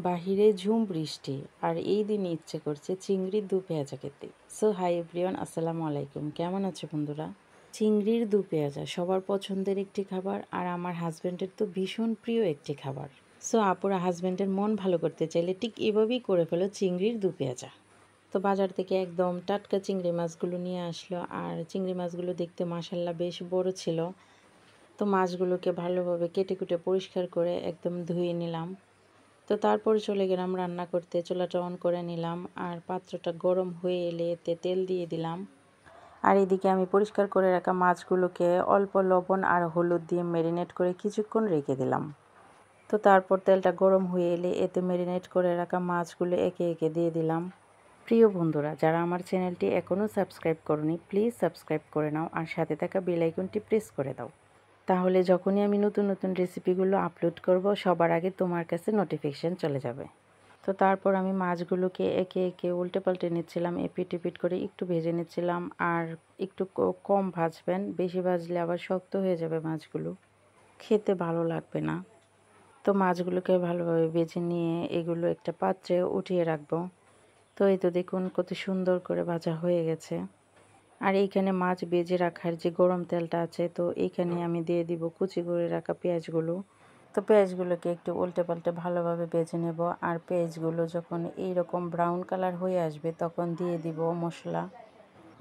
বাহিরে ঝুম বৃষ্টি আর এই দিনে ইচ্ছে করছে চিংড়ির দু পেঁয়াজা খেতে। সো হাই এভরিওয়ান, আসসালামু আলাইকুম। কেমন আছো বন্ধুরা? চিংড়ির দু পেঁয়াজা সবার পছন্দের একটি খাবার, আর আমার হাজব্যান্ডের তো ভীষণ প্রিয় একটি খাবার। সো আপুরা হাজব্যান্ডের মন ভালো করতে চাইলে ঠিক এভাবেই করে ফেলো চিংড়ির দু পেঁয়াজা। তো বাজার থেকে একদম টাটকা চিংড়ি মাছগুলো নিয়ে আসলো, আর চিংড়ি মাছগুলো দেখতে মাশাল্লাহ বেশ বড় ছিল। তো মাছগুলোকে ভালোভাবে কেটে কুটে পরিষ্কার করে একদম ধুয়ে নিলাম। তো তারপর চলে গেলাম রান্না করতে। চুলাটা অন করে নিলাম, আর পাত্রটা গরম হয়ে এলে এতে তেল দিয়ে দিলাম। আর এদিকে আমি পরিষ্কার করে রাখা মাছগুলোকে অল্প লবণ আর হলুদ দিয়ে ম্যারিনেট করে কিছুক্ষণ রেখে দিলাম। তো তারপর তেলটা গরম হয়ে এলে এতে ম্যারিনেট করে রাখা মাছগুলো একে একে দিয়ে দিলাম। প্রিয় বন্ধুরা, যারা আমার চ্যানেলটি এখনও সাবস্ক্রাইব করনি, প্লিজ সাবস্ক্রাইব করে নাও আর সাথে থাকা বেল আইকনটি প্রেস করে দাও। তাহলে যখনই আমি নতুন নতুন রেসিপিগুলো আপলোড করব, সবার আগে তোমার কাছে নোটিফিকেশান চলে যাবে। তো তারপর আমি মাছগুলোকে একে একে উল্টে পাল্টে নিচ্ছিলাম, এপিট এপিট করে একটু ভেজে নিচ্ছিলাম। আর একটু কম ভাজবেন, বেশি ভাজলে আবার শক্ত হয়ে যাবে মাছগুলো, খেতে ভালো লাগবে না। তো মাছগুলোকে ভালোভাবে ভেজে নিয়ে এগুলো একটা পাত্রে উঠিয়ে রাখবো। তো এই তো দেখুন কত সুন্দর করে ভাজা হয়ে গেছে। আর এইখানে মাছ ভেজে রাখার যে গরম তেলটা আছে, তো এইখানে আমি দিয়ে দিব কুচি করে রাখা পেঁয়াজগুলো। তো পেঁয়াজগুলোকে একটু উল্টে পাল্টে ভালোভাবে ভেজে নেব। আর পেঁয়াজগুলো যখন এইরকম ব্রাউন কালার হয়ে আসবে, তখন দিয়ে দিব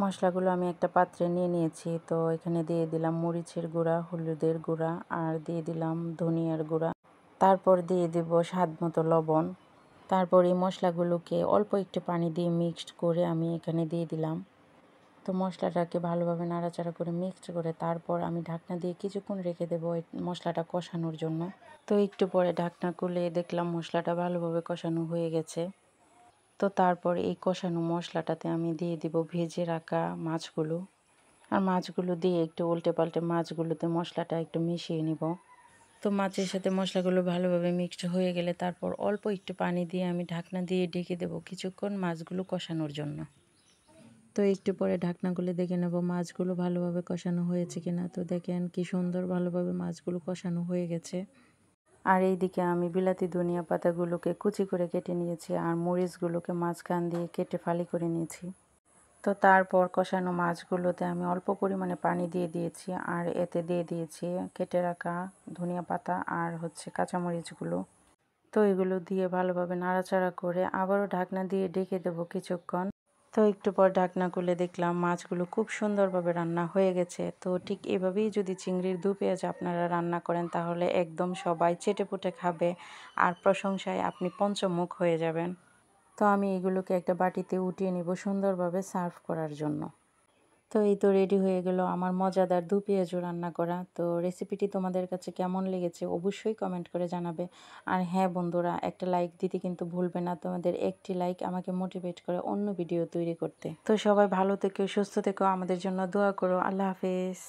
মশলাগুলো আমি একটা পাত্রে নিয়ে নিয়েছি। তো এখানে দিয়ে দিলাম মরিচের গুঁড়া, হলুদের গুঁড়া, আর দিয়ে দিলাম ধনিয়ার গুঁড়া। তারপর দিয়ে দেব স্বাদ মতো লবণ। তারপর এই মশলাগুলোকে অল্প একটু পানি দিয়ে মিক্সড করে আমি এখানে দিয়ে দিলাম। তো মশলাটাকে ভালোভাবে নাড়াচাড়া করে মিক্সড করে তারপর আমি ঢাকনা দিয়ে কিছুক্ষণ রেখে দেবো এই মশলাটা কষানোর জন্য। তো একটু পরে ঢাকনা খুলে দেখলাম মশলাটা ভালোভাবে কষানো হয়ে গেছে। তো তারপর এই কষানো মশলাটাতে আমি দিয়ে দিব ভেজে রাখা মাছগুলো। আর মাছগুলো দিয়ে একটু উল্টে পাল্টে মাছগুলোতে মশলাটা একটু মিশিয়ে নিব। তো মাছের সাথে মশলাগুলো ভালোভাবে মিক্সড হয়ে গেলে তারপর অল্প একটু পানি দিয়ে আমি ঢাকনা দিয়ে ঢেকে দেবো কিছুক্ষণ মাছগুলো কষানোর জন্য। তো একটু পরে ঢাকনা খুলে দেখে নেব মাছগুলো ভালোভাবে কষানো হয়েছে কিনা। তো দেখেন কি সুন্দর ভালোভাবে মাছগুলো কষানো হয়ে গেছে। আর এইদিকে আমি বিলাতি ধনিয়া পাতাগুলোকে কুচি করে কেটে নিয়েছি, আর মরিচগুলোকে মাঝখান দিয়ে কেটে ফালি করে নিয়েছি। তো তারপর কষানো মাছগুলোতে আমি অল্প পরিমাণে পানি দিয়ে দিয়েছি, আর এতে দিয়ে দিয়েছি কেটে রাখা ধনিয়া পাতা আর কাঁচামরিচগুলো। তো এগুলো দিয়ে ভালোভাবে নাড়াচাড়া করে আবারও ঢাকনা দিয়ে ঢেকে দেবো কিছুক্ষণ। তো একটু পর ঢাকনা খুলে দেখলাম মাছগুলো খুব সুন্দরভাবে রান্না হয়ে গেছে। তো ঠিক এভাবেই যদি চিংড়ির দু পেঁয়াজ আপনারা রান্না করেন, তাহলে একদম সবাই চেটেপুটে খাবে, আর প্রশংসায় আপনি পঞ্চমুখ হয়ে যাবেন। তো আমি এগুলোকে একটা বাটিতে উঠিয়ে নিব সুন্দরভাবে সার্ভ করার জন্য। তো এই তো রেডি হয়ে গেল আমার মজাদার দু পেঁয়াজু রান্না করা। তো রেসিপিটি তোমাদের কাছে কেমন লেগেছে অবশ্যই কমেন্ট করে জানাবে। আর হ্যাঁ বন্ধুরা, একটা লাইক দিতে কিন্তু ভুলবে না। তোমাদের একটি লাইক আমাকে মোটিভেট করে অন্য ভিডিও তৈরি করতে। তো সবাই ভালো থেকো, সুস্থ থেকো, আমাদের জন্য দোয়া করো। আল্লাহ হাফেজ।